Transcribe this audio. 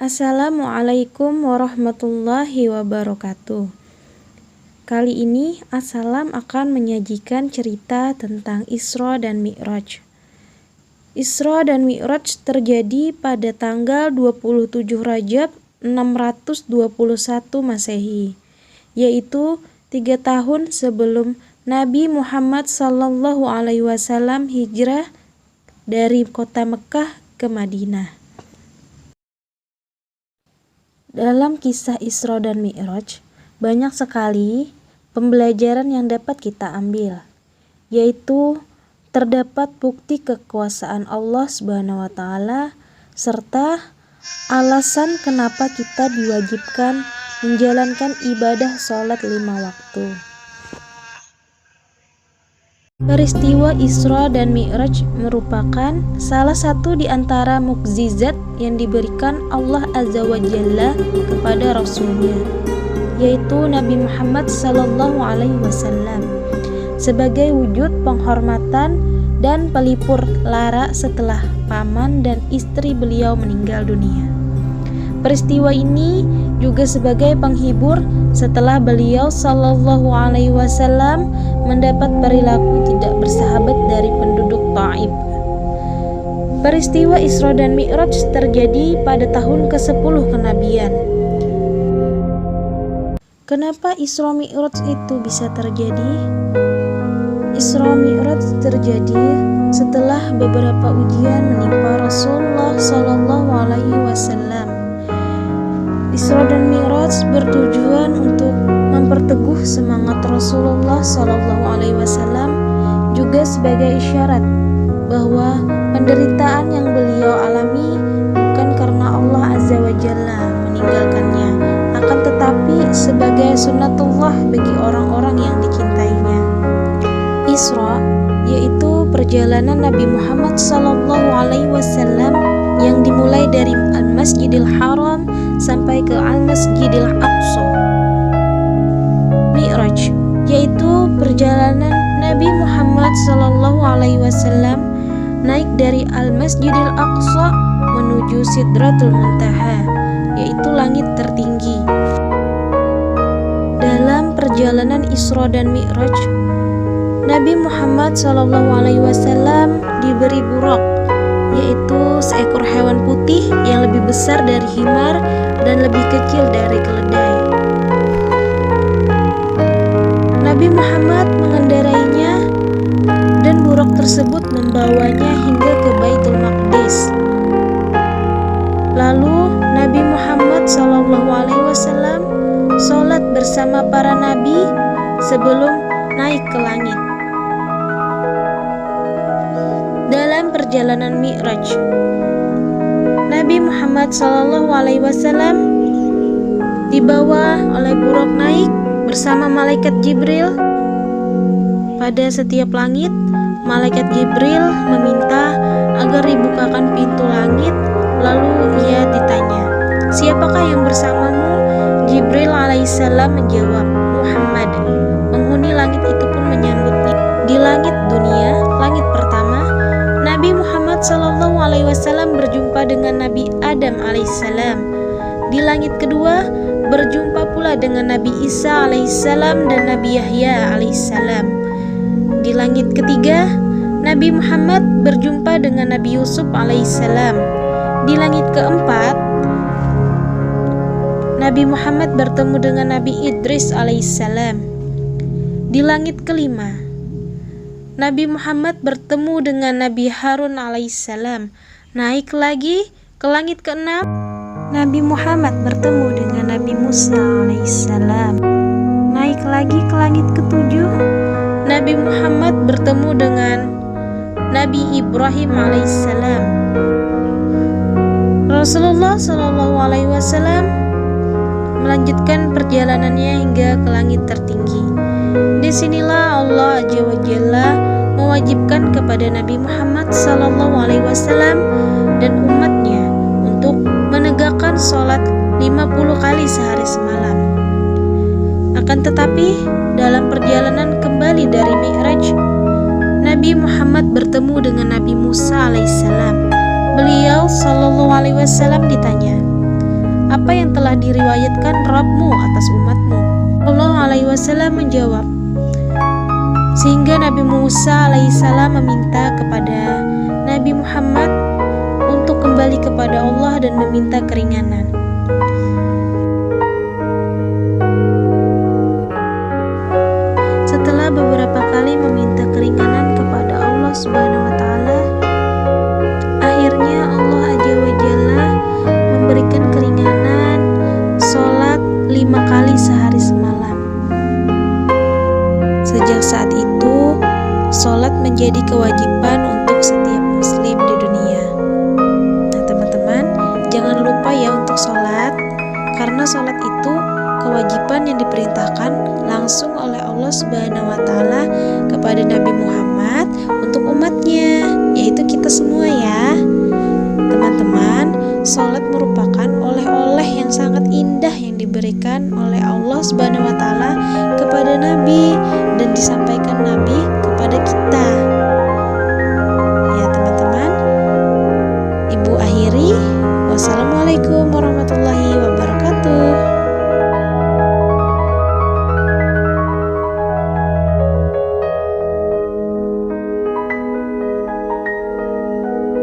Assalamualaikum warahmatullahi wabarakatuh. Kali ini Assalam akan menyajikan cerita tentang Isra dan Mi'raj. Isra dan Mi'raj terjadi pada tanggal 27 Rajab 621 Masehi, yaitu 3 tahun sebelum Nabi Muhammad SAW hijrah dari kota Mekah ke Madinah. Dalam kisah Isra dan Mi'raj, banyak sekali pembelajaran yang dapat kita ambil, yaitu terdapat bukti kekuasaan Allah Subhanahu wa Ta'ala serta alasan kenapa kita diwajibkan menjalankan ibadah sholat 5 waktu. Peristiwa Isra dan Mi'raj merupakan salah satu di antara mukjizat yang diberikan Allah Azza wa Jalla kepada Rasulnya, yaitu Nabi Muhammad SAW, sebagai wujud penghormatan dan pelipur lara setelah paman dan istri beliau meninggal dunia. Peristiwa ini juga sebagai penghibur setelah beliau SAW mendapat perilaku tidak bersahabat dari penduduk Taif. Peristiwa Isra dan Mi'raj terjadi pada tahun ke-10 kenabian. Kenapa Isra Mi'raj itu bisa terjadi? Isra Mi'raj terjadi setelah beberapa ujian menimpa Rasulullah SAW. Isra dan Mi'raj bertujuan untuk memperteguh semangat Rasulullah SAW, juga sebagai isyarat bahwa penderitaan yang beliau alami bukan karena Allah Azza wa Jalla meninggalkannya, akan tetapi sebagai sunnatullah bagi orang-orang yang dicintainya. Isra yaitu perjalanan Nabi Muhammad SAW yang dimulai dari Al-Masjidil Haram sampai ke Al-Masjidil Aqsa. Mi'raj yaitu perjalanan Nabi Muhammad SAW naik dari Al-Masjidil Aqsa menuju Sidratul Muntaha, yaitu langit tertinggi. Dalam perjalanan Isra dan Mi'raj, Nabi Muhammad SAW diberi burak, yaitu seekor hewan putih yang lebih besar dari himar dan lebih kecil dari keledai. Nabi Muhammad mengendarainya dan burak tersebut membawanya hingga ke Baitul Maqdis. Lalu Nabi Muhammad SAW sholat bersama para nabi sebelum naik ke langit. Dalam perjalanan Mi'raj, Nabi Muhammad SAW dibawa oleh burak naik bersama malaikat Jibril. Pada setiap langit, malaikat Jibril meminta agar dibukakan pintu langit. Lalu ia ditanya, "Siapakah yang bersamamu?" Jibril alaihissalam menjawab, "Muhammad." Penghuni langit itu pun menyambutnya. Di langit dunia, langit pertama, Nabi Muhammad SAW berjumpa dengan Nabi Adam alaihissalam. Di langit kedua, berjumpa pula dengan Nabi Isa alaihissalam dan Nabi Yahya alaihissalam. Di langit ketiga, Nabi Muhammad berjumpa dengan Nabi Yusuf alaihissalam. Di langit keempat, Nabi Muhammad bertemu dengan Nabi Idris alaihissalam. Di langit kelima, Nabi Muhammad bertemu dengan Nabi Harun alaihissalam. Naik lagi ke langit keenam, Nabi Muhammad bertemu dengan Nabi Musa alaihissalam. Naik lagi ke langit ketujuh, Nabi Muhammad bertemu dengan Nabi Ibrahim alaihissalam. Rasulullah SAW melanjutkan perjalanannya hingga ke langit tertinggi. Disinilah Allah Azza wa Jalla mewajibkan kepada Nabi Muhammad SAW dan umatnya untuk menegakkan sholat 50 kali sehari semalam. Akan tetapi, dalam perjalanan kembali dari Mi'raj, Nabi Muhammad bertemu dengan Nabi Musa alaihissalam. Beliau SAW ditanya, apa yang telah diriwayatkan Rabbmu atas umatmu? Allah alaihi wasallam menjawab, sehingga Nabi Musa alaihissalam meminta kepada Nabi Muhammad untuk kembali kepada Allah dan meminta keringanan. Setelah beberapa kali meminta keringanan kepada Allah Subhanahu wa taala, akhirnya Allah Azza wa Jalla memberikan keringanan sholat 5 kali sehari semalam. Sejak saat itu, sholat menjadi kewajiban untuk setiap muslim di dunia. Nah teman-teman, jangan lupa ya untuk sholat, karena sholat itu kewajiban yang diperintahkan langsung oleh Allah Subhanahu wa taala kepada Nabi Muhammad untuk umatnya, yaitu kita semua ya. Teman-teman, sholat merupakan oleh-oleh yang sangat indah yang diberikan oleh Allah Subhanahu wa taala kepada Nabi dan disampaikan Nabi kepada kita. Ya teman-teman, Ibu akhiri. Wassalamualaikum warahmatullahi wabarakatuh.